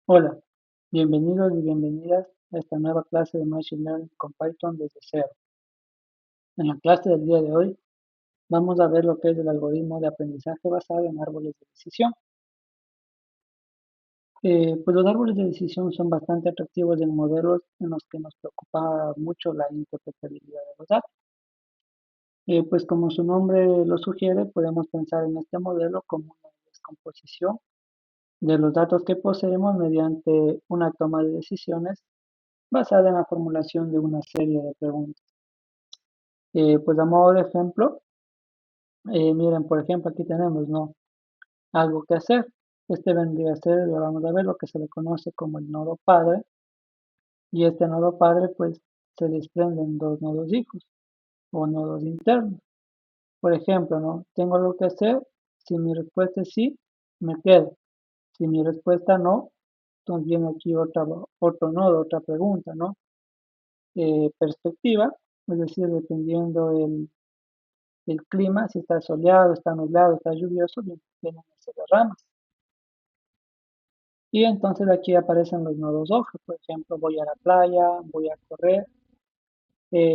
Hola, bienvenidos y bienvenidas a esta nueva clase de Machine Learning con Python desde cero. En la clase del día de hoy vamos a ver lo que es el algoritmo de aprendizaje basado en árboles de decisión. Pues los árboles de decisión son bastante atractivos en modelos en los que nos preocupa mucho la interpretabilidad de los datos. Pues como su nombre lo sugiere, podemos pensar en este modelo como una descomposición de los datos que poseemos mediante una toma de decisiones basada en la formulación de una serie de preguntas. Pues a modo de ejemplo, miren, por ejemplo, aquí tenemos, ¿no? Algo que hacer. Este vendría a ser, ya vamos a ver, lo que se le conoce como el nodo padre. Y este nodo padre, pues, se desprenden dos nodos hijos o nodos internos. Por ejemplo, ¿no? Tengo algo que hacer. Si mi respuesta es sí, me quedo. Si mi respuesta no, entonces viene aquí otro nodo, otra pregunta, ¿no? Perspectiva, es decir, dependiendo el clima, si está soleado, está nublado, está lluvioso, vienen a ser las ramas. Y entonces aquí aparecen los nodos hoja, por ejemplo, voy a la playa, voy a correr,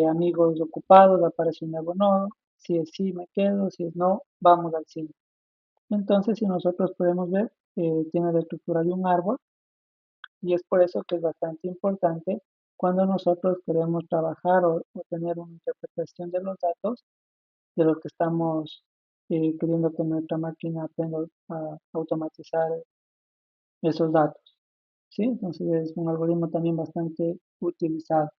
amigos ocupados, aparece un nuevo nodo, si es sí me quedo, si es no, vamos al cine. Entonces, si nosotros podemos ver, tiene la estructura de un árbol y es por eso que es bastante importante cuando nosotros queremos trabajar o tener una interpretación de los datos de lo que estamos queriendo que nuestra máquina aprenda a automatizar esos datos, ¿sí? Entonces es un algoritmo también bastante utilizado.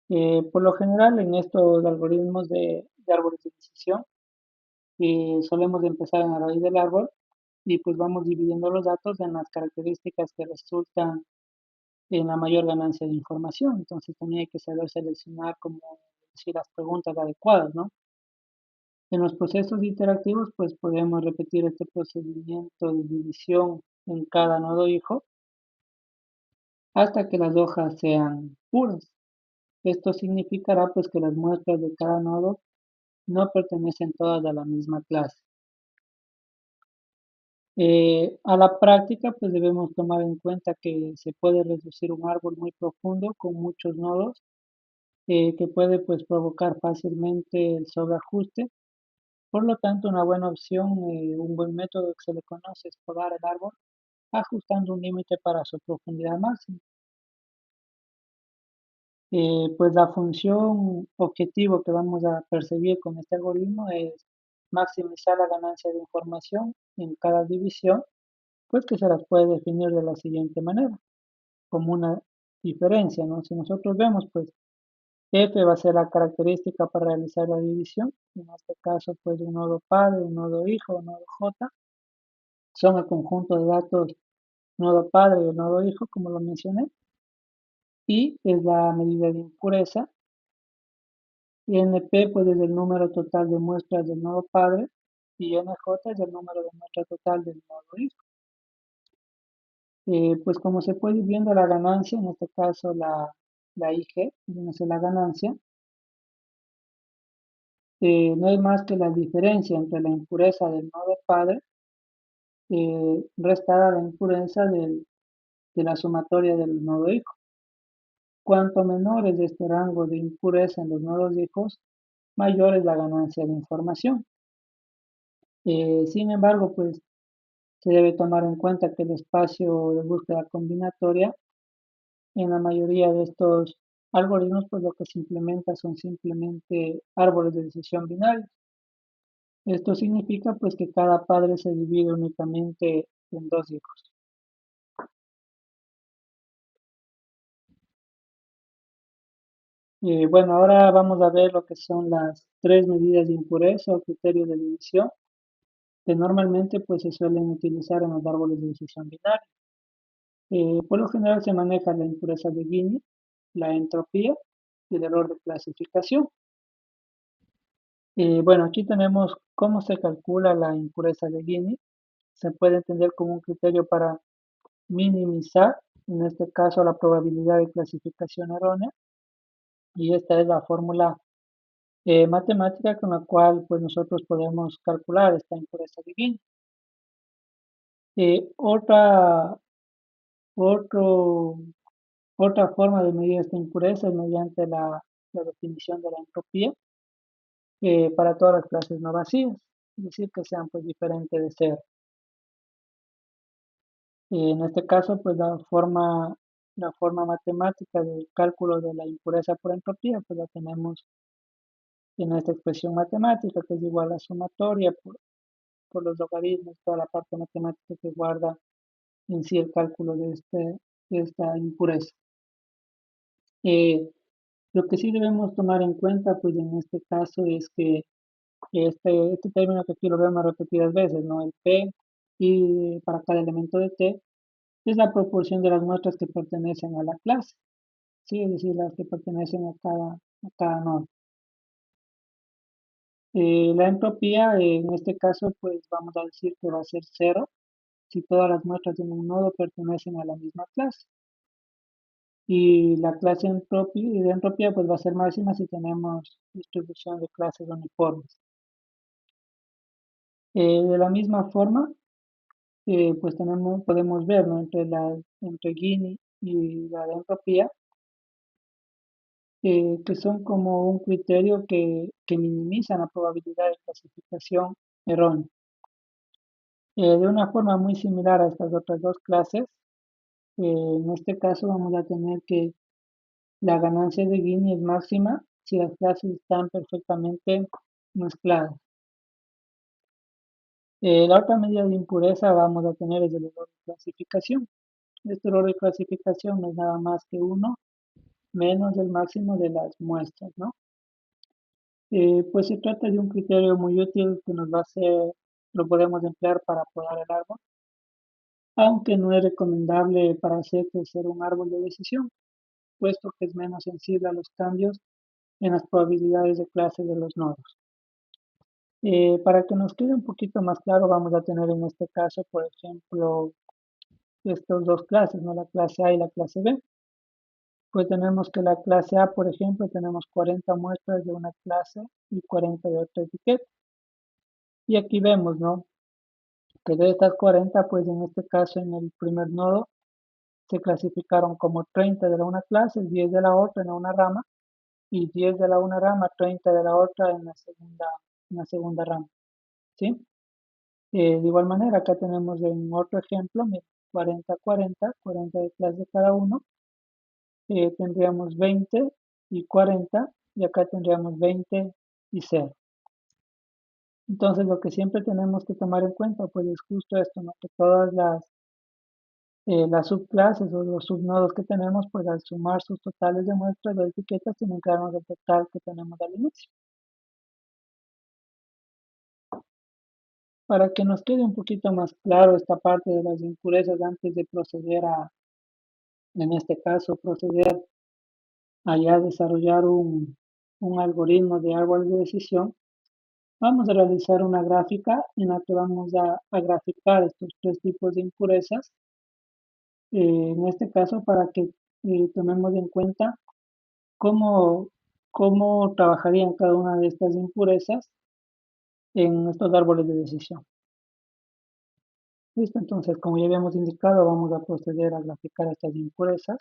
Por lo general en estos algoritmos de árboles de decisión solemos empezar en la raíz del árbol y pues vamos dividiendo los datos en las características que resultan en la mayor ganancia de información. Entonces también hay que saber seleccionar como decir las preguntas adecuadas, ¿no? En los procesos interactivos, pues podemos repetir este procedimiento de división en cada nodo hijo hasta que las hojas sean puras. Esto significará pues que las muestras de cada nodo no pertenecen todas a la misma clase. A la práctica, pues debemos tomar en cuenta que se puede reducir un árbol muy profundo con muchos nodos, que puede pues provocar fácilmente el sobreajuste. Por lo tanto, una buena opción, un buen método que se le conoce es podar el árbol ajustando un límite para su profundidad máxima. Pues la función objetivo que vamos a percibir con este algoritmo es maximizar la ganancia de información en cada división, pues que se las puede definir de la siguiente manera, como una diferencia, ¿no? Si nosotros vemos, pues F va a ser la característica para realizar la división, en este caso, pues un nodo padre, un nodo hijo, un nodo J, son el conjunto de datos nodo padre y el nodo hijo, como lo mencioné, y es la medida de impureza. Y NP pues es el número total de muestras del nodo padre y NJ es el número de muestras total del nodo hijo. Pues como se puede ir viendo la ganancia, en este caso la IG, viene a ser la ganancia, no es más que la diferencia entre la impureza del nodo padre restada la impureza de la sumatoria del nodo hijo. Cuanto menor es este rango de impureza en los nodos hijos, mayor es la ganancia de información. Sin embargo, pues se debe tomar en cuenta que el espacio de búsqueda combinatoria en la mayoría de estos algoritmos, pues lo que se implementa son simplemente árboles de decisión binarios. Esto significa pues que cada padre se divide únicamente en dos hijos. Bueno, ahora vamos a ver lo que son las tres medidas de impureza o criterios de división que normalmente pues se suelen utilizar en los árboles de decisión binarios. Por lo general se maneja la impureza de Gini, la entropía y el error de clasificación. Bueno, aquí tenemos cómo se calcula la impureza de Gini. Se puede entender como un criterio para minimizar, en este caso, la probabilidad de clasificación errónea. Y esta es la fórmula matemática con la cual pues, nosotros podemos calcular esta impureza de Gini. Otra, otro, otra forma de medir esta impureza es mediante la definición de la entropía para todas las clases no vacías, es decir, que sean pues diferentes de cero. En este caso, pues la forma matemática del cálculo de la impureza por entropía, pues la tenemos en esta expresión matemática, que es igual a sumatoria por los logaritmos, toda la parte matemática que guarda en sí el cálculo de esta impureza. Lo que sí debemos tomar en cuenta, pues en este caso, es que este término que aquí lo vemos repetidas veces, ¿no? El P y para cada elemento de T es la proporción de las muestras que pertenecen a la clase, ¿sí? Es decir, las que pertenecen a cada nodo. La entropía, en este caso, pues vamos a decir que va a ser cero si todas las muestras en un nodo pertenecen a la misma clase. Y la clase de entropía pues va a ser máxima si tenemos distribución de clases uniformes. De la misma forma, pues podemos ver, ¿no? Entre Gini y la de entropía, que son como un criterio que minimiza la probabilidad de clasificación errónea. De una forma muy similar a estas otras dos clases, en este caso vamos a tener que la ganancia de Gini es máxima si las clases están perfectamente mezcladas. La otra medida de impureza vamos a tener es el error de clasificación. Este error de clasificación no es nada más que uno menos el máximo de las muestras, ¿no? Pues se trata de un criterio muy útil que nos va a hacer, lo podemos emplear para podar el árbol, aunque no es recomendable para hacer crecer un árbol de decisión, puesto que es menos sensible a los cambios en las probabilidades de clase de los nodos. Para que nos quede un poquito más claro, vamos a tener en este caso, por ejemplo, estas dos clases, ¿no? La clase A y la clase B. Pues tenemos que la clase A, por ejemplo, tenemos 40 muestras de una clase y 40 de otra etiqueta. Y aquí vemos, ¿no? Que de estas 40, pues en este caso en el primer nodo se clasificaron como 30 de la una clase, 10 de la otra en una rama y 10 de la una rama, 30 de la otra en la segunda rama, ¿sí? De igual manera, acá tenemos en otro ejemplo, 40, 40, 40 de clase de cada uno, tendríamos 20 y 40, y acá tendríamos 20 y 0. Entonces, lo que siempre tenemos que tomar en cuenta, pues es justo esto, ¿no? Que todas las subclases o los subnodos que tenemos, pues al sumar sus totales de muestras de etiquetas, tienen que darnos el total que tenemos al inicio. Para que nos quede un poquito más claro esta parte de las impurezas antes de proceder en este caso, proceder a ya desarrollar un algoritmo de árbol de decisión, vamos a realizar una gráfica en la que vamos a graficar estos tres tipos de impurezas. En este caso, para que tomemos en cuenta cómo, cómo trabajarían cada una de estas impurezas en estos árboles de decisión. Listo, entonces, como ya habíamos indicado, vamos a proceder a graficar estas impurezas.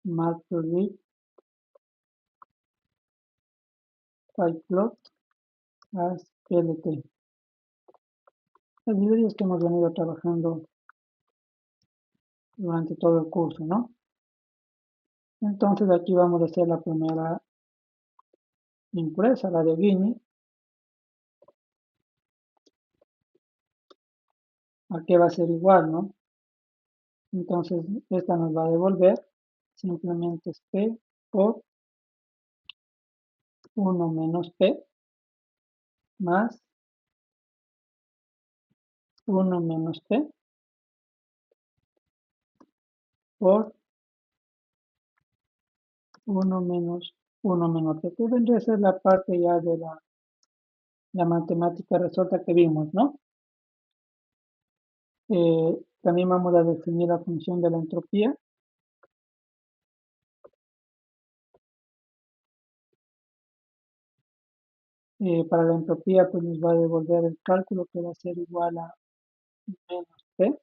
Matplotlib, pyplot, as lt. Las librerías que hemos venido trabajando durante todo el curso, ¿no? Entonces aquí vamos a hacer la primera impureza, la de Gini. Aquí va a ser igual, ¿no? Entonces esta nos va a devolver simplemente es P por 1 menos P más 1 menos P por 1 menos 1 menos P, que vendría a ser la parte ya de la matemática resuelta que vimos, ¿no? También vamos a definir la función de la entropía. Para la entropía, pues nos va a devolver el cálculo que va a ser igual a menos P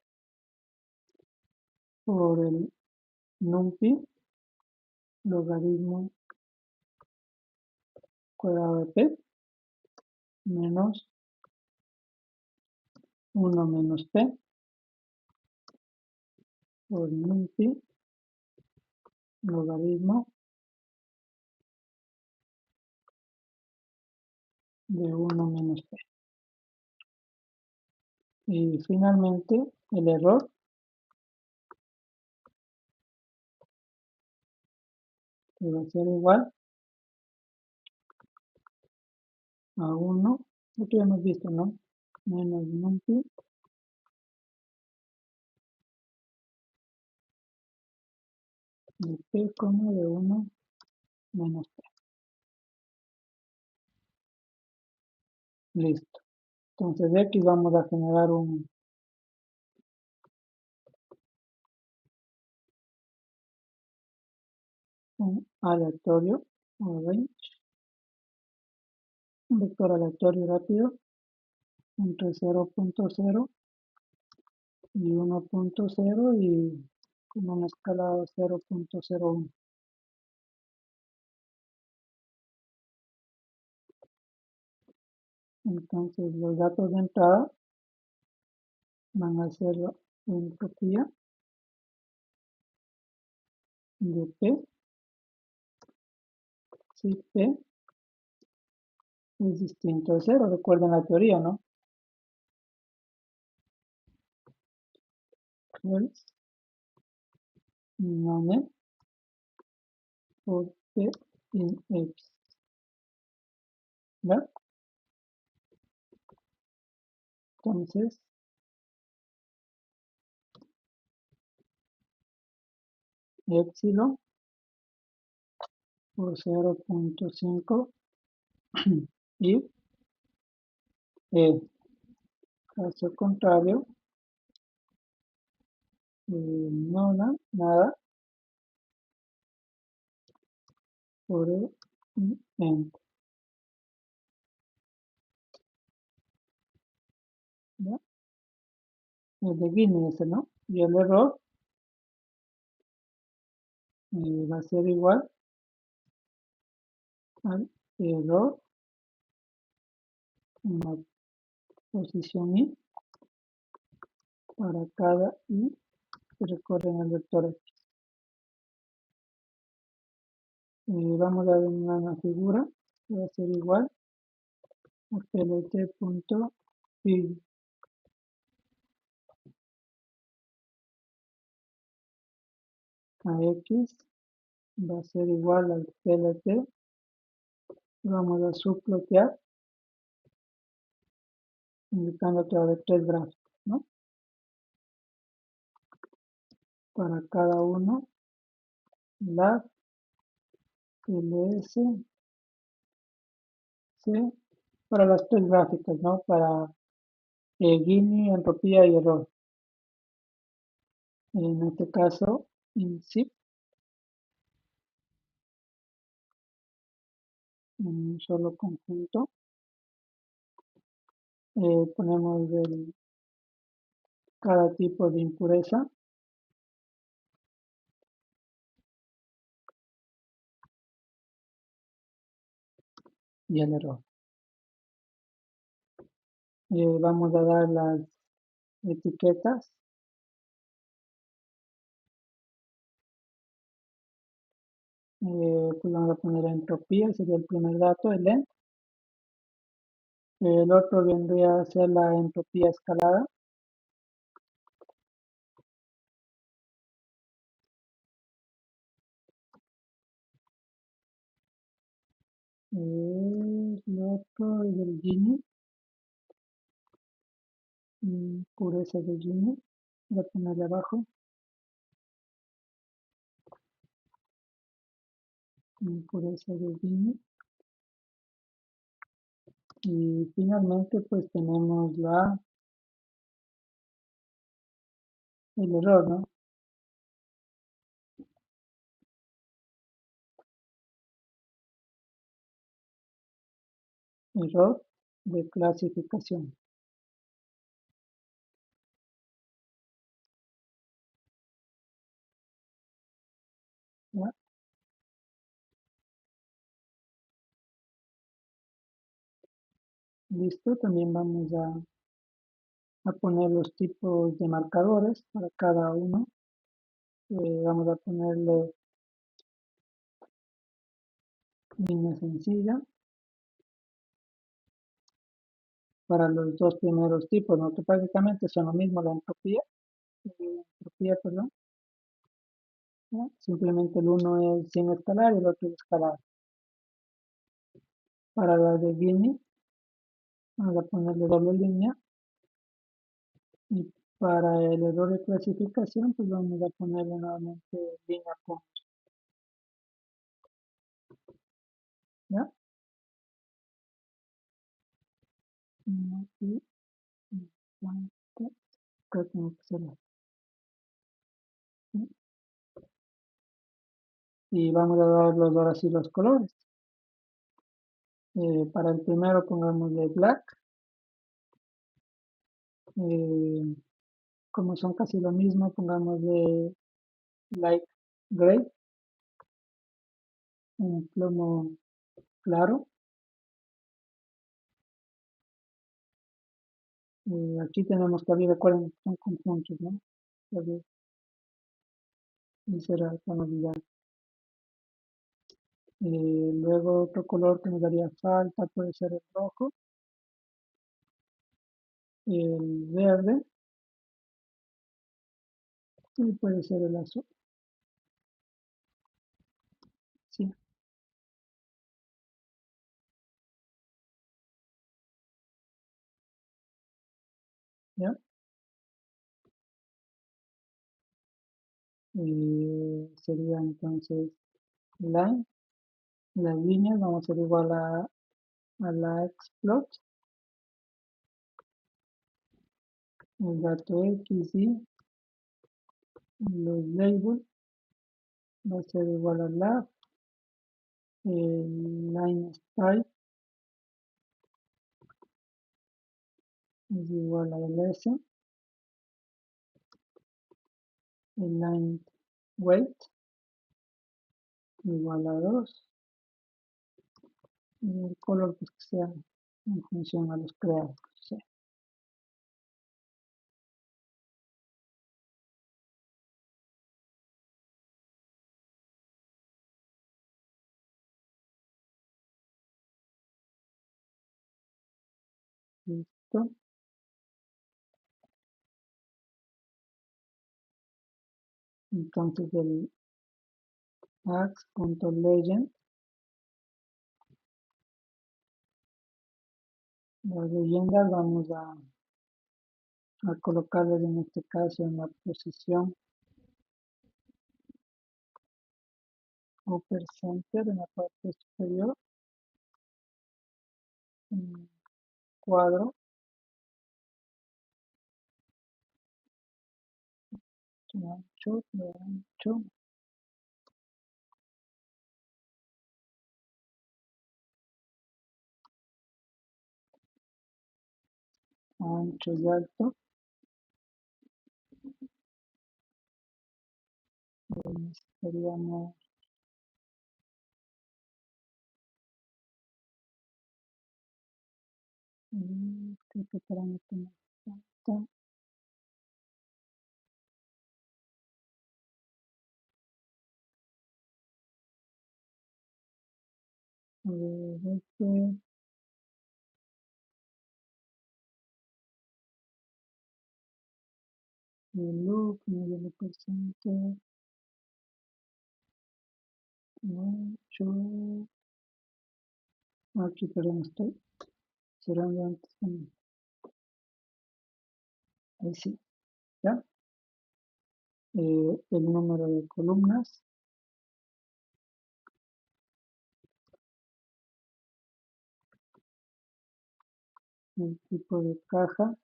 por el NumPy logaritmo cuadrado de P menos 1 menos P por NumPy logaritmo de 1 menos P. Y finalmente el error que va a ser igual a 1, lo que ya hemos visto, ¿no? Menos NumPy de P, de 1 menos P. Listo. Entonces de aquí vamos a generar un aleatorio o range, un vector aleatorio rápido entre 0.0 y 1.0 y con una escala de 0.01. Entonces los datos de entrada van a ser la entropía de P, si P es distinto de 0. Recuerden la teoría, ¿no? Else none por P in X. ¿Ya? Entonces, epsilon por 0.5 y caso contrario, nada por el n. ¿Ya? El de Guinness, ¿no? Y el error va a ser igual al error en la posición i para cada i que recorre en el vector x. Vamos a ver una figura que va a ser igual a plt.phi a x va a ser igual al plt. Vamos a subplotear indicando que va a haber tres gráficos, ¿no? Para cada uno, lag, ls, c, para las tres gráficas, ¿no? Para Gini, entropía y error. En este caso, zip, en un solo conjunto, ponemos cada tipo de impureza y el error. Vamos a dar las etiquetas. Pues vamos a poner entropía, sería el primer dato, el ent. El otro vendría a ser la entropía escalada. El otro es el Gini, pureza de Gini. Voy a ponerle abajo, pureza de Gini. Y finalmente pues tenemos el error, ¿no? error de clasificación. ¿Ya? Listo, también vamos a poner los tipos de marcadores para cada uno. Vamos a ponerle línea sencilla para los dos primeros tipos, ¿no? Que prácticamente son lo mismo, la entropía, perdón, ¿ya? Simplemente el uno es sin escalar y el otro es escalar. Para la de Gini, vamos a ponerle doble línea y para el error de clasificación, pues vamos a ponerle nuevamente línea con, ¿ya? Aquí, creo que tengo que hacerlo así. Y vamos a dar ahora sí los colores. Para el primero pongámosle black. Eh, como son casi lo mismo, pongámosle light gray, un plomo claro. Aquí tenemos que abrir, recuerden, son conjuntos, ¿no? Y será la novedad. Luego otro color que nos daría falta puede ser el rojo, el verde y puede ser el azul. Sí, ¿ya? Sería entonces line. Las líneas vamos a ser igual a la explode, el dato X y los labels va a ser igual a la el line style es igual a el S, el line weight igual a 2 y el color pues que sea en función a los creados. Sí, listo. Entonces el ax.legend, las leyendas vamos a colocarlas en este caso en la posición upper center en la parte superior, en cuadro, ancho, de ancho, ancho y alto. Necesitaríamos creo que parámetro me falta. Este, el loop, medio de porcentaje, ancho. Aquí, perdón, estoy cerrando antes. Ahí sí, ¿ya? El número de columnas, el tipo de caja,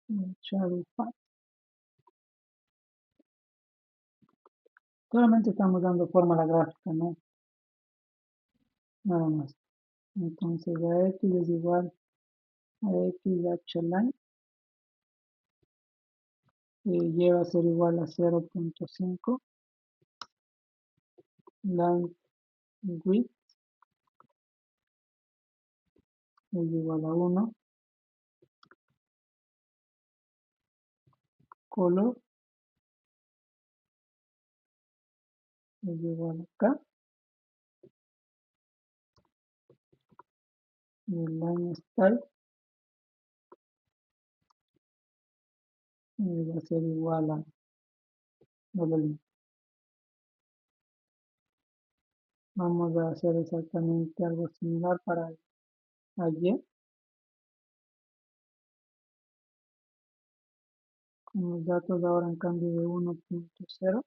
el shadow path, Solamente estamos dando forma a la gráfica, ¿no? Nada más. Entonces a x es igual a x h line, y va a ser igual a 0.5, line width es igual a 1, color es igual a acá, y el line style va a ser igual a la línea. Vamos a hacer exactamente algo similar para ayer, con los datos ahora en cambio de 1.0,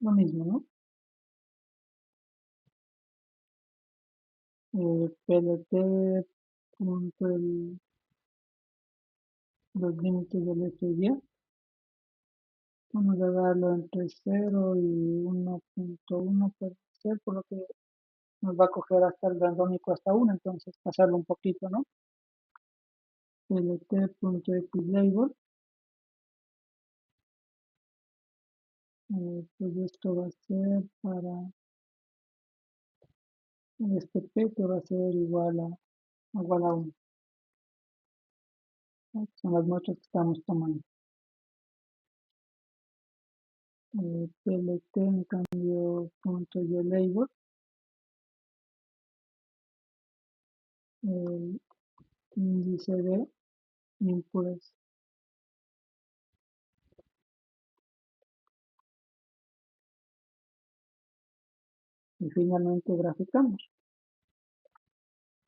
lo mismo, ¿no? plt punto los límites del FY, vamos a darlo entre 0 y 1.1 puede ser, por lo que nos va a coger hasta el randómico hasta 1, entonces pasarlo un poquito, ¿no? lt.xlabel, pues esto va a ser para este p que va a ser igual a 1, ¿no? Son las muestras que estamos tomando. plt en cambio punto label, el índice de impureza. Y finalmente graficamos.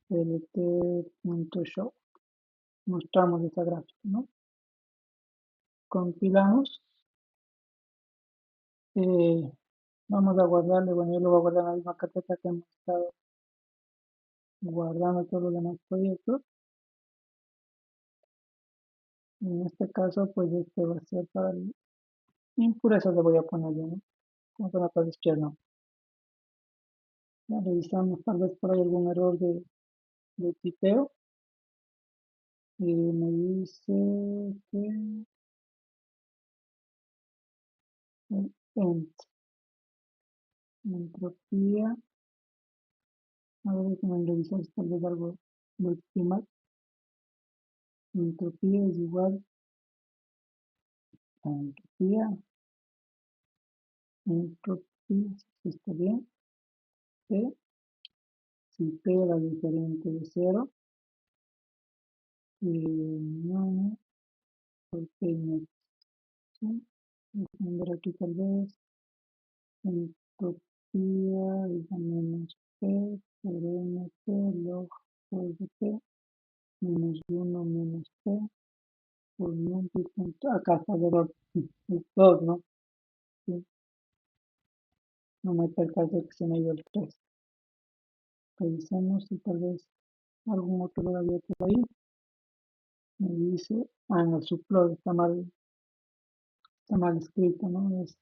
lt.show, mostramos esta gráfica, ¿no? Compilamos. Vamos a guardarle, bueno, yo lo voy a guardar en la misma carpeta que hemos estado guardando todos los demás proyectos. En este caso, pues este va a ser para impurezas, le voy a poner yo, ¿no? Como para la izquierda. Ya revisamos tal vez por ahí algún error de tipeo. Y me dice que entropía, a ver, déjenme revisar si tal vez algo lo escribí mal. Entropía es igual a entropía, si está bien, P, si P era diferente de 0, no, porque no, ¿sí? Déjenme ver aquí tal vez, entropía es a menos P por NP log por de P, menos 1 menos P, por punto, acá está el error, es 2, ¿no? Sí, no me percaté que se me dio el 3. Revisemos si tal vez algún otro lo había por ahí. Me dice, en el subplot está mal escrito, ¿no? Es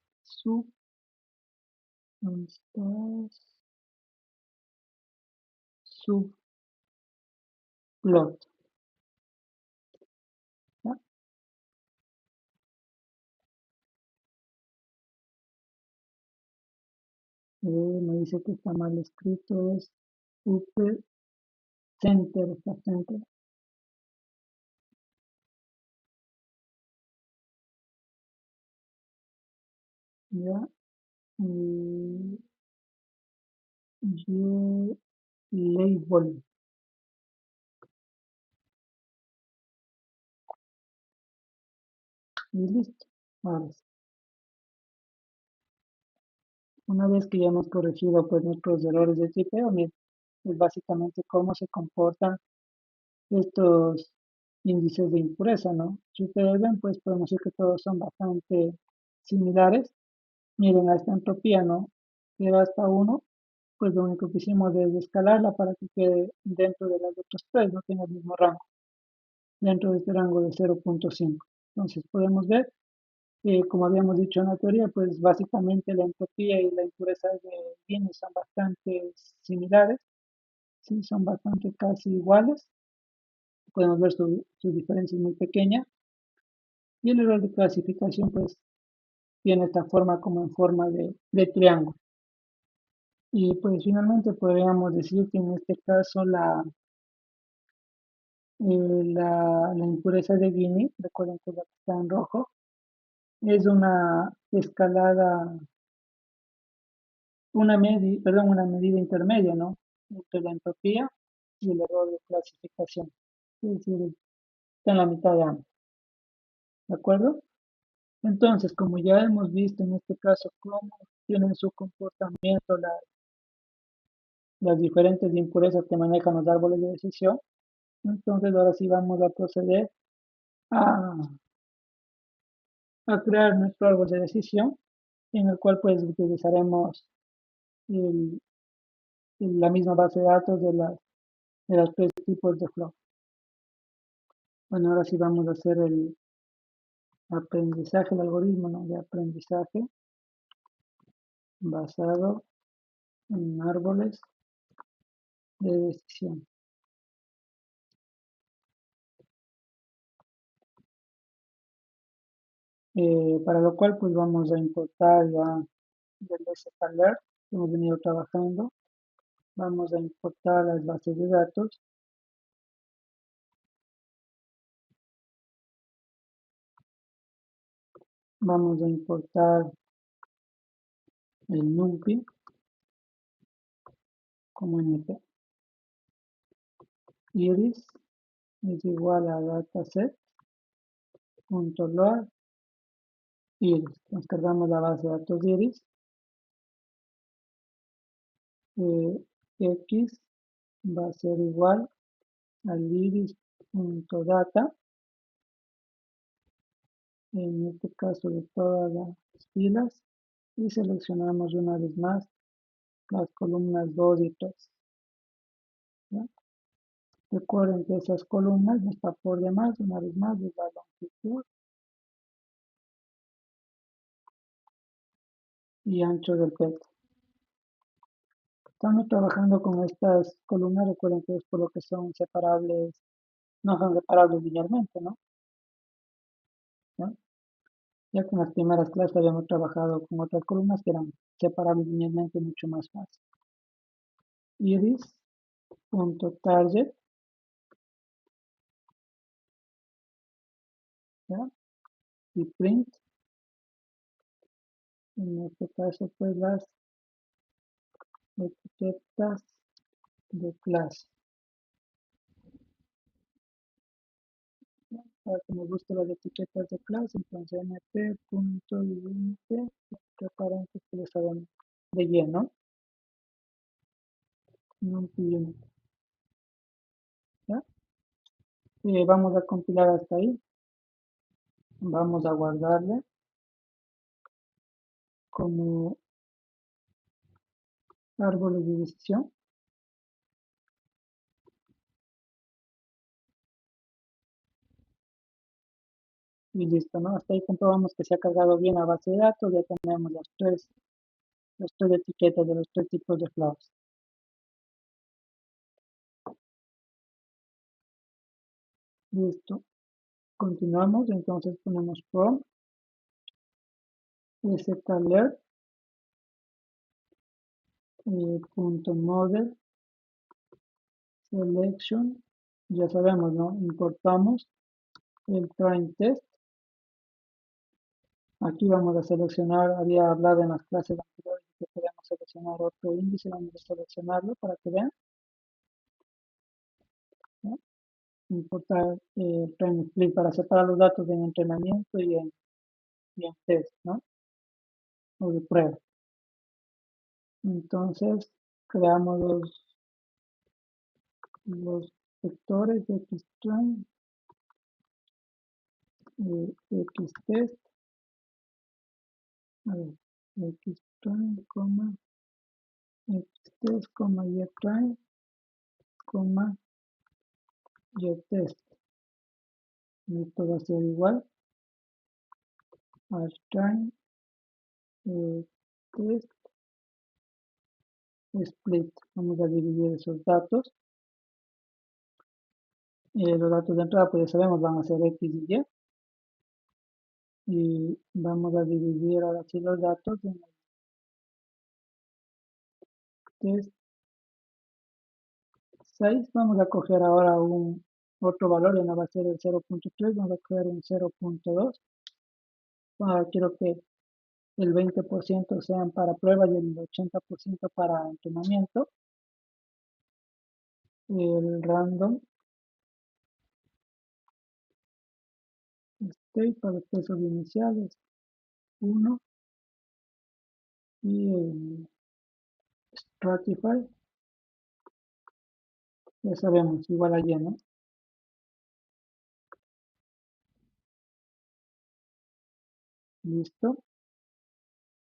¿dónde estás? Subplot, ¿ya? Me dice que está mal escrito, es upper center, está center, ¿ya? Y yo label, y listo. Ahora sí. Una vez que ya hemos corregido pues nuestros errores de tipeo, miren, es básicamente cómo se comportan estos índices de impureza, ¿no? Si ustedes ven, pues podemos decir que todos son bastante similares. Miren a esta entropía, ¿no? Que va hasta 1, pues lo único que hicimos es escalarla para que quede dentro de las otras tres, no tenga el mismo rango, dentro de este rango de 0.5. Entonces podemos ver Como habíamos dicho en la teoría, pues básicamente la entropía y la impureza de bienes son bastante similares, sí, son bastante casi iguales. Podemos ver sus diferencias muy pequeñas. Y el error de clasificación, pues, tiene esta forma como en forma de triángulo. Y pues finalmente podríamos decir que en este caso la impureza de Gini, recuerden que la que está en rojo, es una escalada, una medida intermedia, ¿no? Entre la entropía y el error de clasificación. Es decir, está en la mitad de ambos, ¿de acuerdo? Entonces, como ya hemos visto en este caso cómo tienen su comportamiento las diferentes impurezas que manejan los árboles de decisión, entonces ahora sí vamos a proceder a, a crear nuestro árbol de decisión, en el cual pues utilizaremos el- la misma base de datos de los tres tipos de flow. Bueno, ahora sí vamos a hacer el aprendizaje, el algoritmo, ¿no?, de aprendizaje basado en árboles de decisión. Para lo cual pues vamos a importar ya del sklearn que hemos venido trabajando. Vamos a importar las bases de datos. Vamos a importar el numpy como np. Iris es igual a dataset.load iris. Nos cargamos la base de datos iris. X va a ser igual al iris.data, en este caso de todas las filas, y seleccionamos una vez más las columnas 2 y 3. ¿Ya? Recuerden que esas columnas no está por demás, una vez más, es la longitud y ancho del peto. Estamos trabajando con estas columnas, recuerden que es por lo que son separables, no son separables linealmente, ¿no? ¿Ya? Ya que en las primeras clases habíamos trabajado con otras columnas que eran separables linealmente mucho más fácil. Iris.target, ¿ya? Y print, en este caso pues las etiquetas de clase. Para que nos guste las etiquetas de clase, entonces np.identity, que paréntesis que les hagan de lleno, unit, ¿ya? Vamos a compilar hasta ahí, vamos a guardarle como árboles de decisión y listo, ¿no? Hasta ahí comprobamos que se ha cargado bien la base de datos, ya tenemos las tres etiquetas de los tres tipos de flowers. Listo. Continuamos, entonces ponemos from sklearn punto model selection, ya sabemos, ¿no? Importamos el train test. Aquí vamos a seleccionar, había hablado en las clases anteriores que podemos seleccionar otro índice, vamos a seleccionarlo para que vean, ¿no? Importar el train split para separar los datos en entrenamiento y en test, ¿no? O de prueba. Entonces, creamos los vectores de xtrain, xtest, a ver, xtrain, xtest, ytrain, ytest. Esto va a ser igual Einstein, test, split. Vamos a dividir esos datos. Los datos de entrada, pues ya sabemos, van a ser X y Y. Y vamos a dividir ahora sí los datos en el test 6. Vamos a coger ahora otro valor, ya no va a ser el 0.3, vamos a coger un 0.2. Ahora quiero que el 20% sean para pruebas y el 80% para entrenamiento. El random state para los pesos iniciales 1 y el stratify, ya sabemos, igual a y, ¿no? Listo.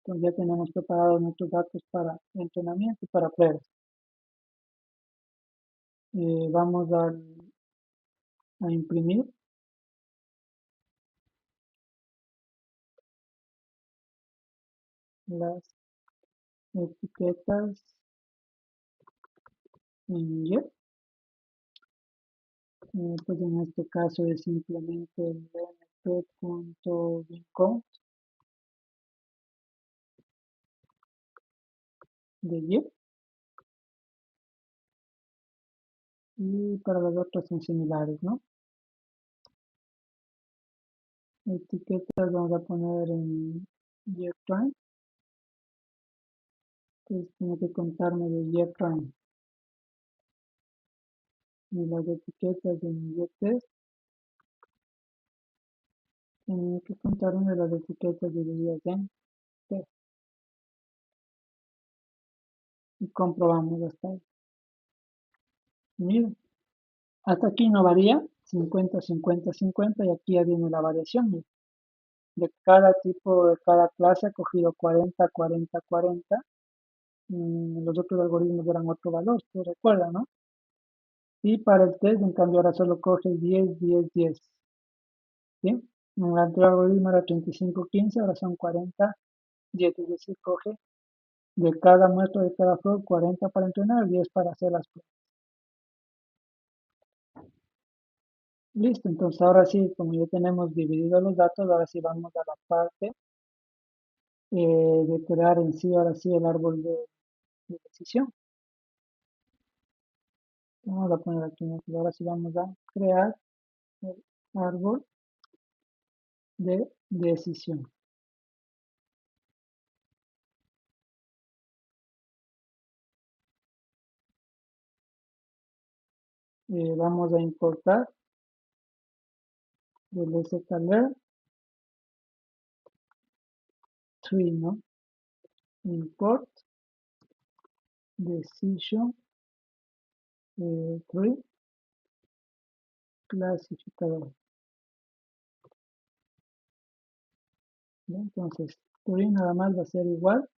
Entonces ya tenemos preparados nuestros datos para entrenamiento y para pruebas. Vamos a imprimir las etiquetas en Y. Pues en este caso es simplemente el bmp.vincount de y para las otras son similares, ¿no? Etiquetas vamos a poner en year prime, entonces tiene que contarme de year prime y las etiquetas en year test tienen que contarme de las etiquetas divididas en test y comprobamos hasta ahí. Miren, hasta aquí no varía, 50, 50, 50 y aquí ya viene la variación. Miren. De cada tipo, de cada clase he cogido 40, 40, 40. Los otros algoritmos eran otro valor, ¿te recuerdan, no? Y para el test, en cambio, ahora solo coge 10, 10, 10. ¿Sí? En el anterior algoritmo era 35, 15, ahora son 40, 10. Es decir, coge de cada muestra de cada flor 40 para entrenar, 10 para hacer las pruebas. Listo, entonces ahora sí, como ya tenemos dividido los datos, ahora sí vamos a la parte de crear en sí, ahora sí, el árbol de decisión. Vamos a poner aquí, ahora sí vamos a crear el árbol de decisión. Vamos a importar el sklearn tree, ¿no? Import decision tree clasificador. ¿Bien? Entonces, tree nada más va a ser igual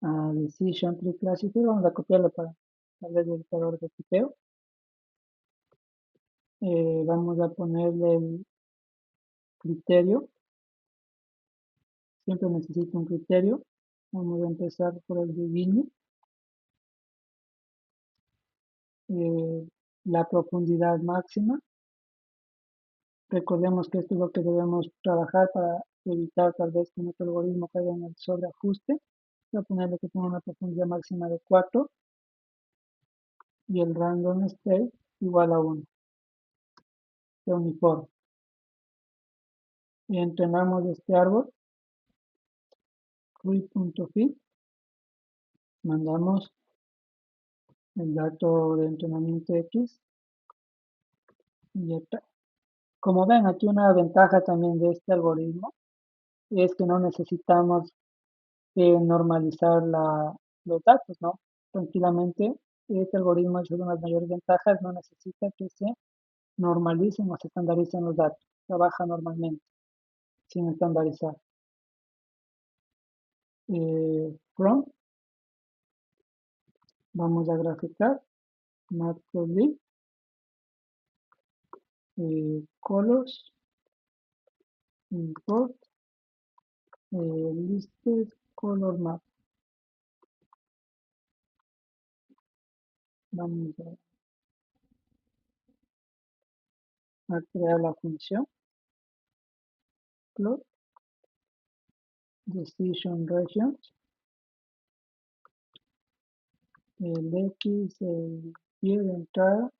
a decision tree clasifier. Vamos a copiarlo para darle el editor de tipeo. Vamos a ponerle el criterio. Siempre necesito un criterio. Vamos a empezar por el de Gini. La profundidad máxima. Recordemos que esto es lo que debemos trabajar para evitar tal vez que nuestro algoritmo caiga en el sobreajuste. Voy a ponerle que tenga una profundidad máxima de 4 y el random state igual a 1, de uniforme. Y entrenamos este árbol, tree.fit, mandamos el dato de entrenamiento X y ya está. Como ven, aquí una ventaja también de este algoritmo es que no necesitamos normalizar los datos, ¿no? Tranquilamente, este algoritmo es una de las mayores ventajas, no necesita que se normalicen o se estandaricen los datos, trabaja normalmente, sin estandarizar. From, vamos a graficar, matplotlib, colors, import listed color map. Vamos a crear la función plot decision regions, el X, el pie de entrada,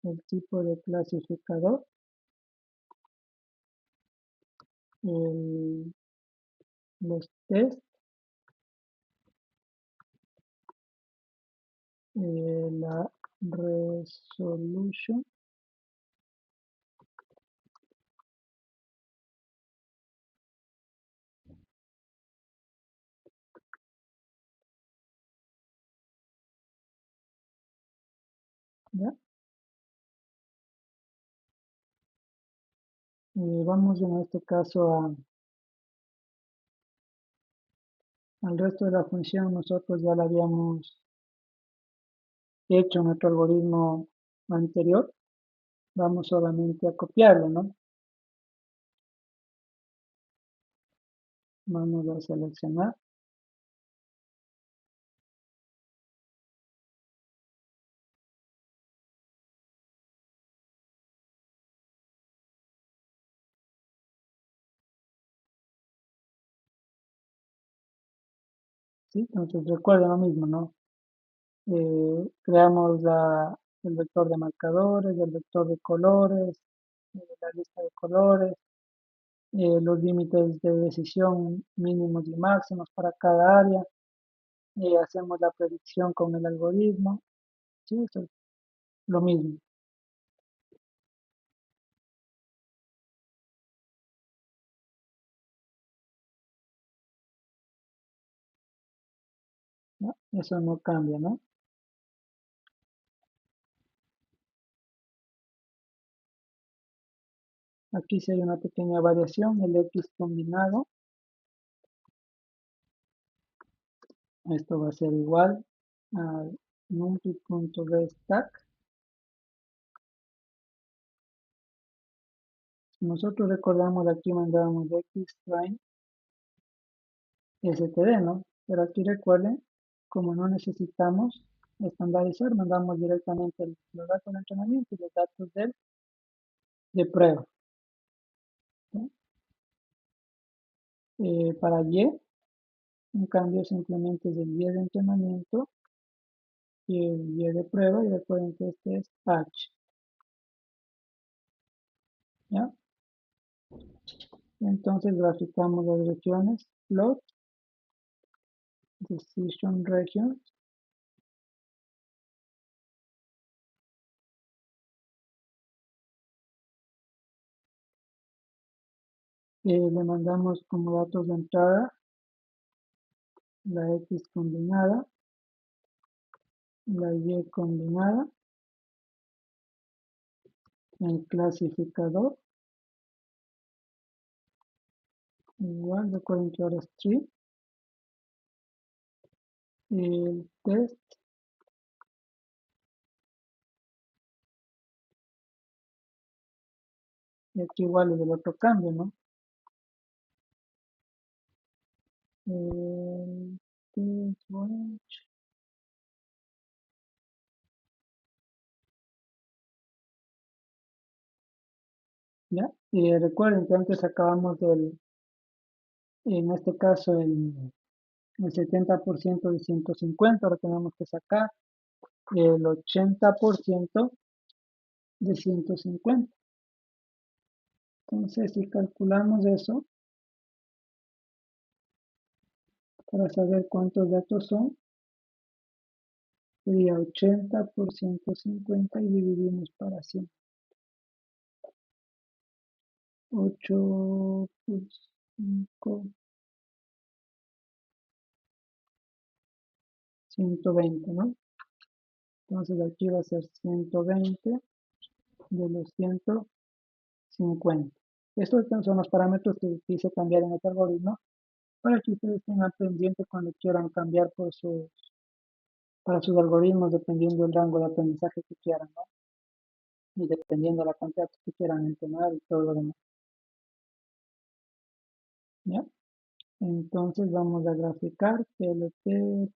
el tipo de clasificador, los test, la resolution, ¿ya? Vamos en este caso al resto de la función. Nosotros ya la habíamos hecho en nuestro algoritmo anterior. Vamos solamente a copiarlo, ¿no? Vamos a seleccionar. ¿Sí? Entonces recuerden lo mismo, ¿no? Creamos el vector de marcadores, el vector de colores, la lista de colores, los límites de decisión mínimos y máximos para cada área, hacemos la predicción con el algoritmo, ¿sí? Eso es lo mismo, ¿no? Eso no cambia, ¿no? Aquí sí hay una pequeña variación, el X combinado, esto va a ser igual al numpy.getStack. Si nosotros recordamos, aquí mandábamos xtrain std, ¿no? Pero aquí recuerden, como no necesitamos estandarizar, mandamos directamente los datos de entrenamiento y los datos de prueba, ¿no? Para Y, un cambio simplemente es el Y de entrenamiento y el Y de prueba, y recuerden que este es H, ¿ya? Entonces graficamos las regiones, plot, decision regions, le mandamos como datos de entrada la X combinada, la Y combinada, el clasificador, igual recuerden que ahora es tree, el test, y aquí igual es el otro cambio, ¿no? El test range, ¿ya? Y recuerden que antes acabamos en este caso, el 70% de 150, ahora tenemos que sacar el 80% de 150. Entonces, si calculamos eso, para saber cuántos datos son, sería 80 por 150 y dividimos para 100. 8 por 5, 120, ¿no? Entonces aquí va a ser 120 de los 150. Estos son los parámetros que quise cambiar en este algoritmo para que ustedes tengan pendiente cuando quieran cambiar para sus algoritmos dependiendo del rango de aprendizaje que quieran, ¿no? Y dependiendo de la cantidad que quieran entrenar y todo lo demás. ¿ya? Entonces vamos a graficar plt.xlabel,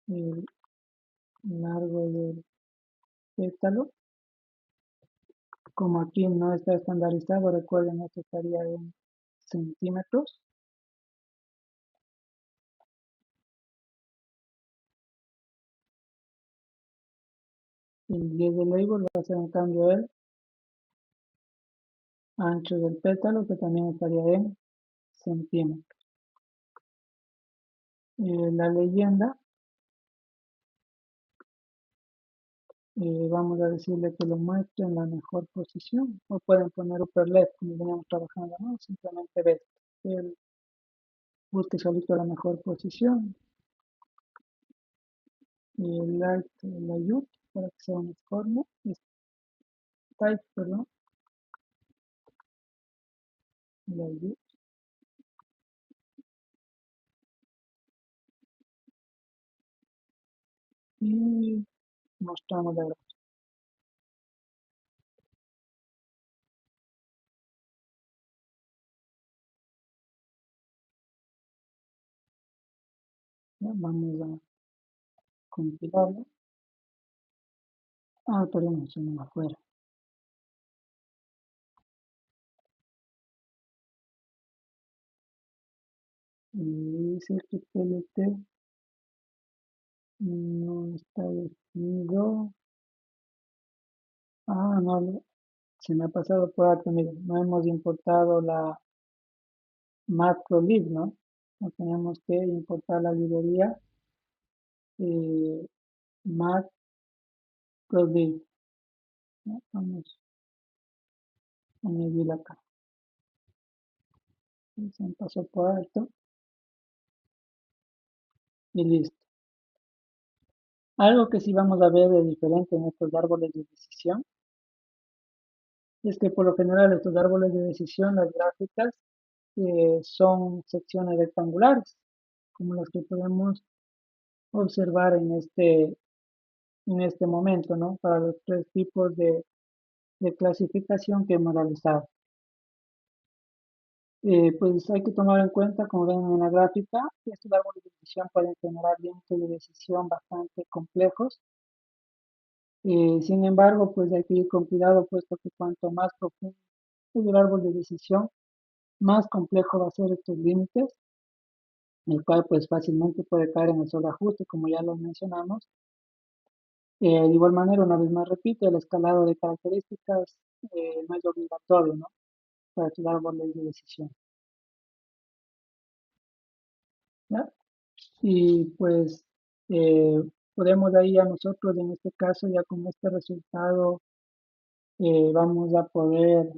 el largo del pétalo. Como aquí no está estandarizado, recuerden, esto estaría en centímetros. El 10 del label va a ser en cambio el ancho del pétalo, que también estaría en centímetros. La leyenda, vamos a decirle que lo muestre en la mejor posición, o pueden poner upper left como veníamos trabajando, ¿no? Simplemente ves, él busque solito la mejor posición, y el light, el ayud, para que sea un uniforme, type, perdón, el ayud, y mostramos la gráfica. Vamos a compilarlo. Ah, perdón, se me afuera. Y dice que PLT no está definido. Ah, no, se me ha pasado por alto, miren, no hemos importado la macrolib, ¿no? No tenemos que importar la librería eh, macrolib, ¿no? Vamos a añadirla acá. Y se me pasó por alto y listo. Algo que sí vamos a ver de diferente en estos árboles de decisión es que por lo general estos árboles de decisión, las gráficas, son secciones rectangulares, como las que podemos observar en este momento, ¿no? Para los tres tipos de clasificación que hemos realizado. Pues hay que tomar en cuenta, como ven en la gráfica, que estos árboles de decisión pueden generar límites de decisión bastante complejos. Sin embargo, pues hay que ir con cuidado, puesto que cuanto más profundo es el árbol de decisión, más complejo va a ser estos límites, el cual pues fácilmente puede caer en el sobreajuste, como ya lo mencionamos. De igual manera, una vez más repito, el escalado de características no es obligatorio, ¿no? Para tus árboles de decisión, ¿ya? Y pues eh, podemos de ahí a nosotros, en este caso, ya con este resultado, vamos a poder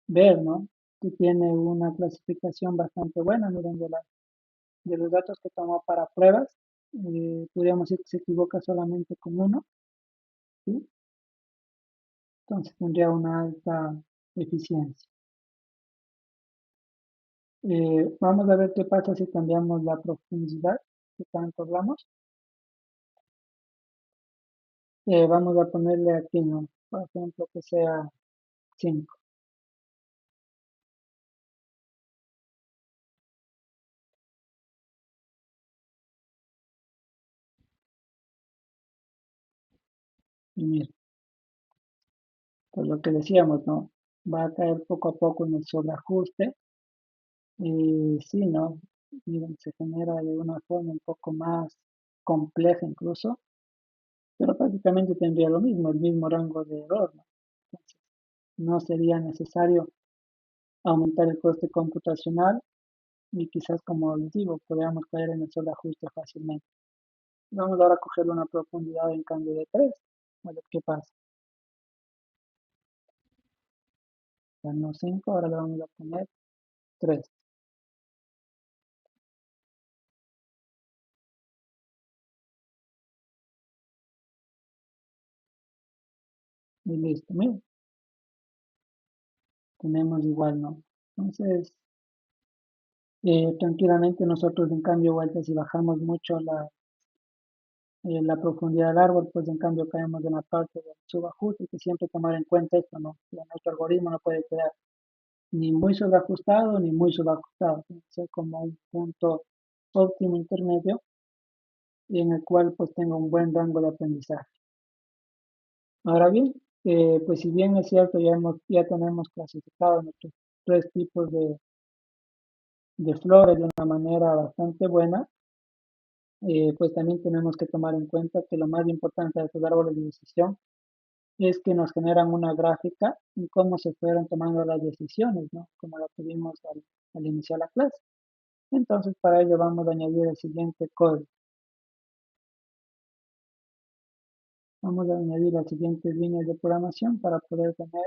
ver, ¿no? Que tiene una clasificación bastante buena, miren, de los datos que tomó para pruebas, podríamos decir que se equivoca solamente con uno, ¿sí? Entonces tendría una alta eficiencia. Vamos a ver qué pasa si cambiamos la profundidad que tanto hablamos. Vamos a ponerle aquí, ¿no? Por ejemplo, que sea 5. Y mira, pues lo que decíamos, ¿no? Va a caer poco a poco en el sobreajuste. Y sí, ¿no? Miren, se genera de una forma un poco más compleja incluso, pero prácticamente tendría lo mismo, el mismo rango de error, ¿no? Entonces, no sería necesario aumentar el coste computacional y quizás, como les digo, podríamos caer en el sobreajuste fácilmente. Vamos ahora a coger una profundidad en cambio de 3, a ver qué pasa. Ya no 5, ahora le vamos a poner 3. Y listo, miren, tenemos igual, ¿no? Entonces, tranquilamente nosotros en cambio vueltas si bajamos mucho La profundidad del árbol, pues en cambio caemos en la parte del subajuste, que siempre tomar en cuenta esto, ¿no? Que nuestro algoritmo no puede quedar ni muy sobreajustado ni muy subajustado, tiene que ser como un punto óptimo intermedio y en el cual pues tenga un buen rango de aprendizaje. Ahora bien, pues si bien es cierto, ya tenemos clasificado nuestros tres tipos de flores de una manera bastante buena, pues también tenemos que tomar en cuenta que lo más importante de estos árboles de decisión es que nos generan una gráfica en cómo se fueron tomando las decisiones, ¿no? Como lo tuvimos al iniciar la clase. Entonces, para ello vamos a añadir el siguiente código. Vamos a añadir las siguientes líneas de programación para poder tener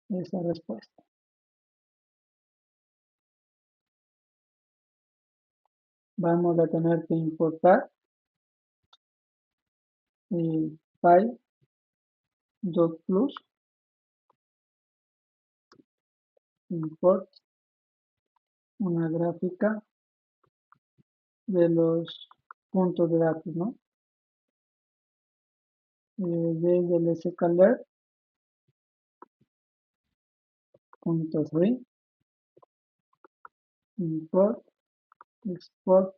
esa respuesta. Vamos a tener que importar py.plus import una gráfica de los puntos de datos, ¿no? Desde el sklearn.3 import export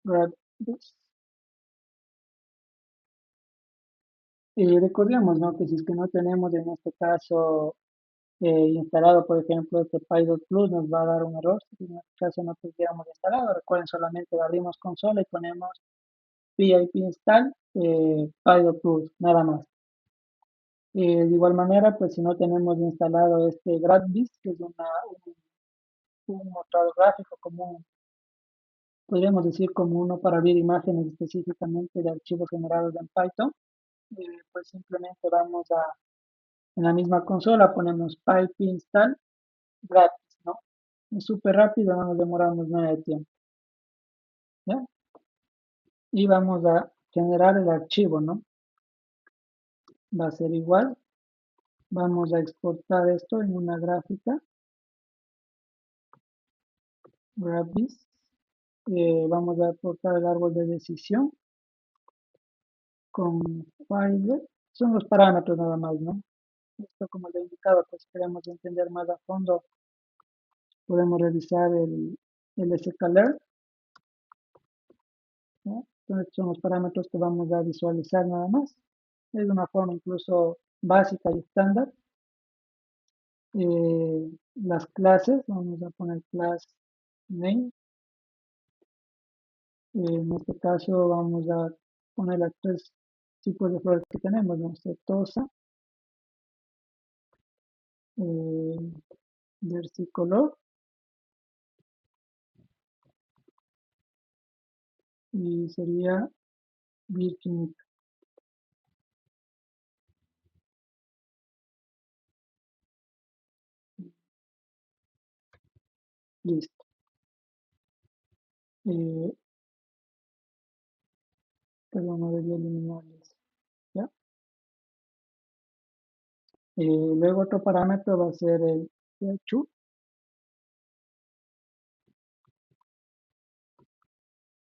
graphics. Y recordemos, ¿no? Que si es que no tenemos en este caso instalado, por ejemplo, este Plus nos va a dar un error si en este caso no tuviéramos instalado. Recuerden, solamente abrimos consola y ponemos pip install Plus, nada más. De igual manera, pues si no tenemos instalado este GradBiz, que es un motor gráfico común, podríamos decir como uno para abrir imágenes específicamente de archivos generados en Python, pues simplemente en la misma consola ponemos pipe install gratis, ¿no? Es súper rápido, no nos demoramos nada de tiempo, ¿ya? Y vamos a generar el archivo, ¿no? Va a ser igual. Vamos a exportar esto en una gráfica, GrabBiz. Vamos a exportar el árbol de decisión con file. Son los parámetros nada más, ¿no? Esto como le he indicado, pues queremos entender más a fondo. Podemos revisar el sklearn, ¿no? Entonces son los parámetros que vamos a visualizar nada más. Es de una forma incluso básica y estándar. Las clases, vamos a poner class name. En este caso vamos a poner las tres tipos de flores que tenemos, ¿no? Setosa, versicolor y sería virginica. Listo. Eh, Perdón, no debía eliminarles. ¿Ya? Luego otro parámetro va a ser el feature,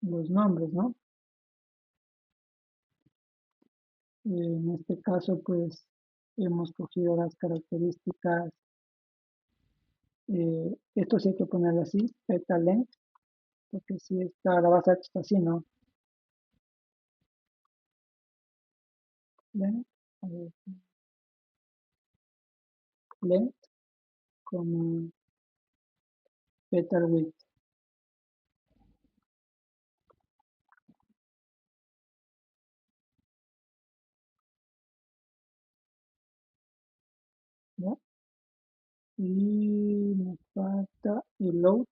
los nombres, ¿no? En este caso, pues hemos cogido las características. Esto sí hay que ponerlo así, petal length, porque si está, la base de datos está así, ¿no? Length, a ver, length como petal width, ¿ya? Y me falta el load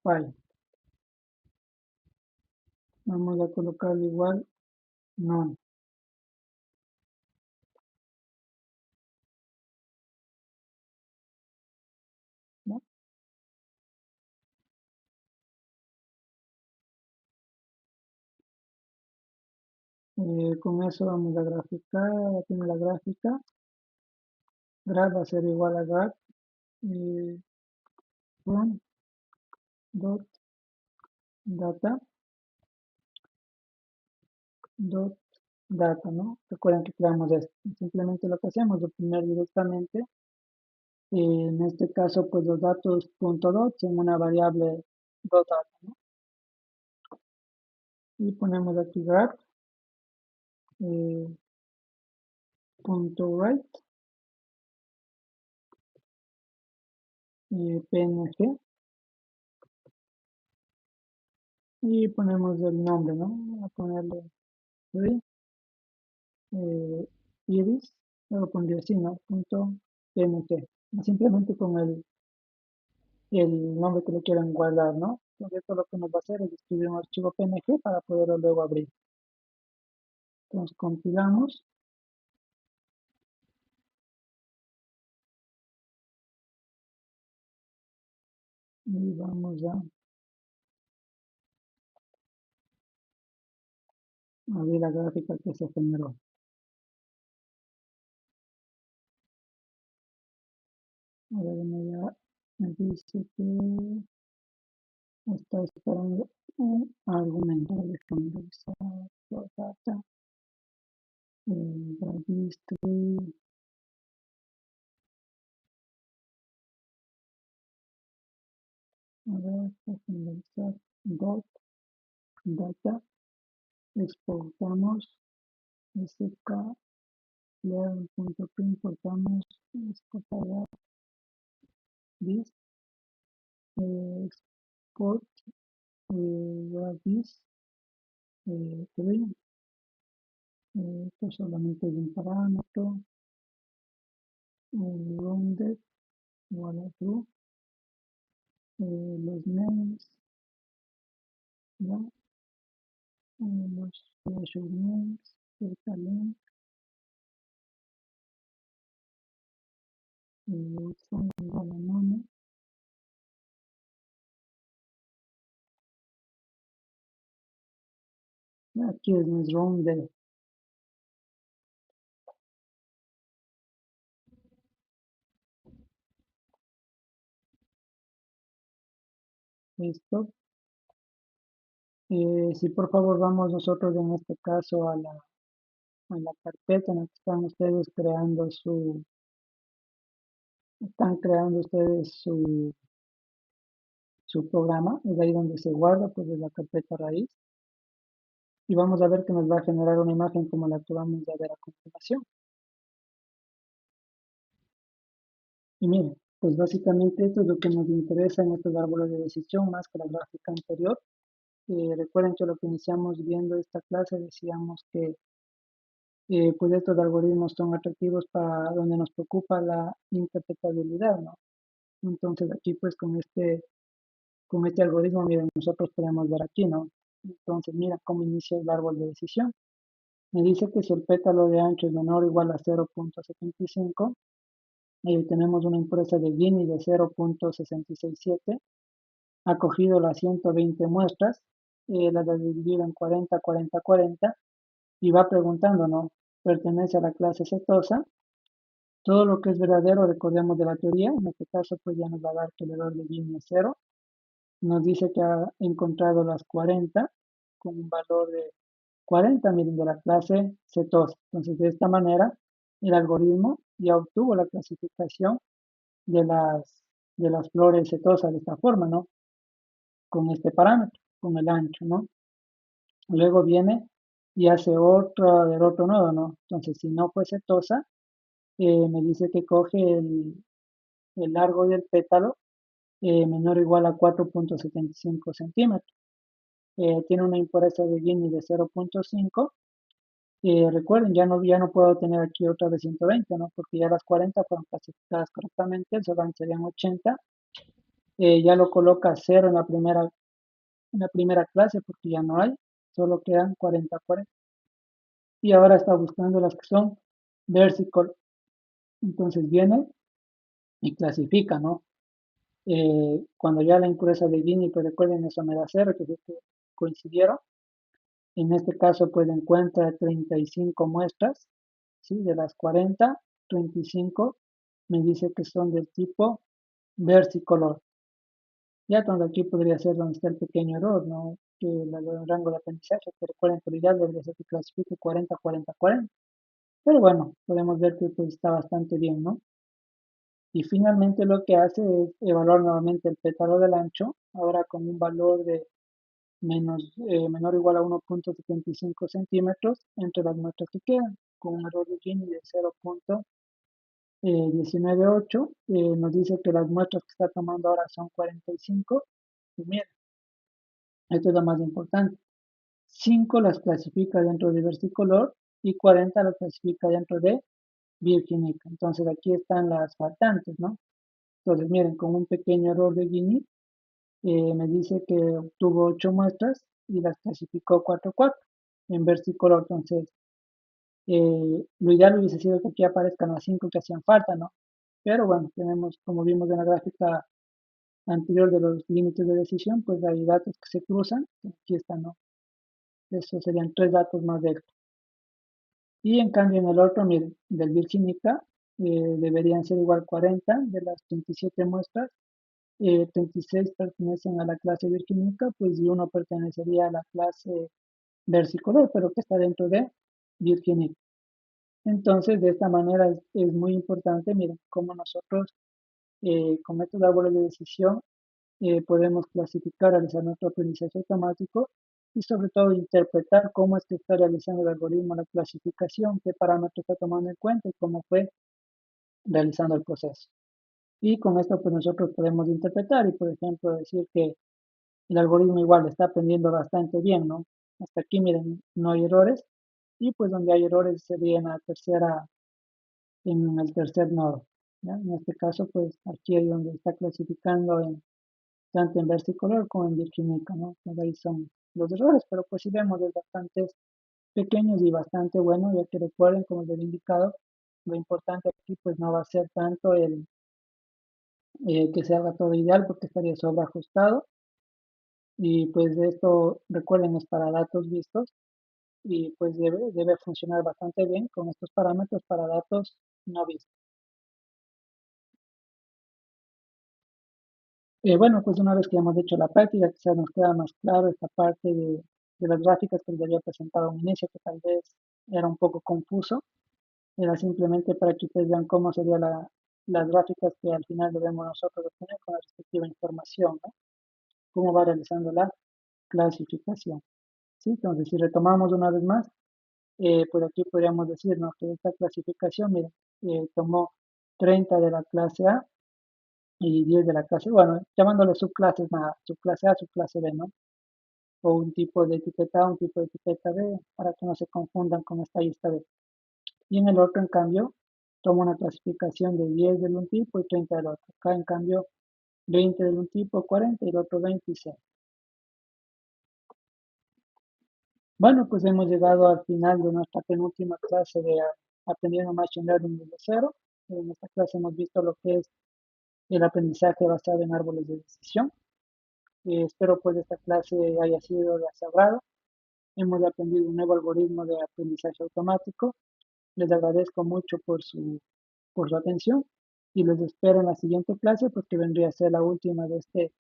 file. Vamos a colocarlo igual, no. ¿No? Con eso vamos a graficar, ya tiene la gráfica. Graph va a ser igual a graph. from dot data dot data, ¿no? Recuerden que creamos esto. Simplemente lo que hacemos es obtener directamente, en este caso, pues los datos punto dot en una variable dot data, ¿no? Y ponemos aquí graph eh, punto write png y ponemos el nombre, ¿no? Voy a ponerle free, iris, luego pondría así, ¿no? Punto png, simplemente con el nombre que le quieran guardar, ¿no? Entonces esto lo que nos va a hacer es escribir un archivo png para poderlo luego abrir. Entonces compilamos y vamos a abrir la gráfica que se generó. A ver, me dice que está esperando un argumento. Déjame revisar la data. Registry. A ver, déjame revisar. Dot data. Exportamos. SK. Learn.print. Importamos. Exportar this. Export. This. 3. Esto solamente es un parámetro. Rounded. Igual a true. Los names. ¿Ya? Los treasure names. Data link. Son igual a none. Aquí es nuestro rounded. Listo. Si por favor vamos nosotros en este caso a la carpeta en la que están creando ustedes su programa, es ahí donde se guarda, pues es la carpeta raíz, y vamos a ver que nos va a generar una imagen como la que vamos a ver a continuación. Y miren, pues básicamente esto es lo que nos interesa en estos árboles de decisión más que la gráfica anterior. Recuerden que lo que iniciamos viendo esta clase decíamos que pues estos algoritmos son atractivos para donde nos preocupa la interpretabilidad, ¿no? Entonces aquí pues con este algoritmo, miren, nosotros podemos ver aquí, ¿no? Entonces mira cómo inicia el árbol de decisión. Me dice que si el pétalo de ancho es menor o igual a 0.75, tenemos una impureza de Gini de 0.667, ha cogido las 120 muestras, las ha dividido en 40, 40, 40 y va preguntando, ¿no? Pertenece a la clase cetosa. Todo lo que es verdadero, recordemos de la teoría, en este caso pues ya nos va a dar que el error de Gini es 0. Nos dice que ha encontrado las 40 con un valor de 40, miren, de la clase cetosa. Entonces de esta manera el algoritmo ya obtuvo la clasificación de las flores cetosas de esta forma, ¿no? Con este parámetro, con el ancho, ¿no? Luego viene y hace del otro nodo, ¿no? Entonces si no fue cetosa, me dice que coge el largo del pétalo menor o igual a 4.75 centímetros. Tiene una impureza de Gini de 0.5. Recuerden, ya no puedo tener aquí otra de 120, ¿no? Porque ya las 40 fueron clasificadas correctamente, el sobrante serían 80. Ya lo coloca 0 en la primera clase porque ya no hay, solo quedan 40, 40. Y ahora está buscando las que son versicolor. Entonces viene y clasifica, ¿no? Cuando ya la impureza de Gini, pues recuerden, eso me da 0, que es que coincidieron. En este caso, pues encuentra 35 muestras, ¿sí? De las 40, 35 me dice que son del tipo versicolor. Ya donde aquí podría ser donde está el pequeño error, ¿no? Que el rango de aprendizaje, que recuerden que lo ideal debería ser que clasifique 40-40-40. Pero bueno, podemos ver que pues está bastante bien, ¿no? Y finalmente lo que hace es evaluar nuevamente el pétalo del ancho, ahora con un valor de menor o igual a 1,75 centímetros entre las muestras que quedan, con un error de Gini de 0,198. Nos dice que las muestras que está tomando ahora son 45. Y mira, esto es lo más importante. 5 las clasifica dentro de versicolor y 40 las clasifica dentro de Virginica. Entonces aquí están las faltantes, ¿no? Entonces miren, con un pequeño error de Gini, me dice que obtuvo 8 muestras y las clasificó 4-4 en versicolor. Entonces, lo ideal hubiese sido que aquí aparezcan las 5 que hacían falta, ¿no? Pero bueno, tenemos, como vimos en la gráfica anterior de los límites de decisión, pues hay datos que se cruzan. Aquí están, ¿no? Esos serían 3 datos más de esto. Y en cambio en el otro, miren, del Virginica, deberían ser igual 40 de las 37 muestras. 36 pertenecen a la clase Virginica, pues y uno pertenecería a la clase versicolor, pero que está dentro de Virginica. Entonces, de esta manera es muy importante, miren, cómo nosotros con estos árboles de decisión podemos clasificar, realizar nuestro aprendizaje automático y sobre todo interpretar cómo es que está realizando el algoritmo la clasificación, qué parámetros está tomando en cuenta y cómo fue realizando el proceso. Y con esto pues nosotros podemos interpretar y por ejemplo decir que el algoritmo igual está aprendiendo bastante bien, ¿no? Hasta aquí miren, no hay errores y pues donde hay errores sería en el tercer nodo. ¿Ya? En este caso pues aquí es donde está clasificando tanto en versicolor como en virginica, ¿no? Pues ahí son los errores, pero pues si vemos es bastante pequeños y bastante bueno, ya que recuerden, como les he indicado, lo importante aquí pues no va a ser tanto el que se haga todo ideal porque estaría sobreajustado y pues esto recuerden es para datos vistos y pues debe funcionar bastante bien con estos parámetros para datos no vistos. Bueno, pues una vez que hemos hecho la práctica, quizás nos queda más claro esta parte de las gráficas que les había presentado a un inicio, que tal vez era un poco confuso. Era simplemente para que ustedes vean cómo serían las gráficas que al final debemos nosotros obtener con la respectiva información, ¿no? Cómo va realizando la clasificación. ¿Sí? Entonces, si retomamos una vez más, pues aquí podríamos decirnos que esta clasificación, miren, tomó 30 de la clase A y 10 de la clase, bueno, llamándole subclases, nada, subclase A, subclase B, ¿no? O un tipo de etiqueta A, un tipo de etiqueta B, para que no se confundan con esta lista B. Y en el otro, en cambio, toma una clasificación de 10 de un tipo y 30 del otro. Acá, en cambio, 20 de un tipo, 40 y el otro 26. Bueno, pues hemos llegado al final de nuestra penúltima clase de aprendiendo Machine Learning desde cero. En esta clase hemos visto lo que es el aprendizaje basado en árboles de decisión. Espero pues esta clase haya sido de su agrado. Hemos aprendido un nuevo algoritmo de aprendizaje automático. Les agradezco mucho por su atención y les espero en la siguiente clase porque vendría a ser la última de este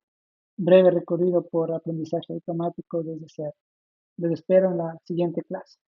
breve recorrido por aprendizaje automático desde cero. Les espero en la siguiente clase.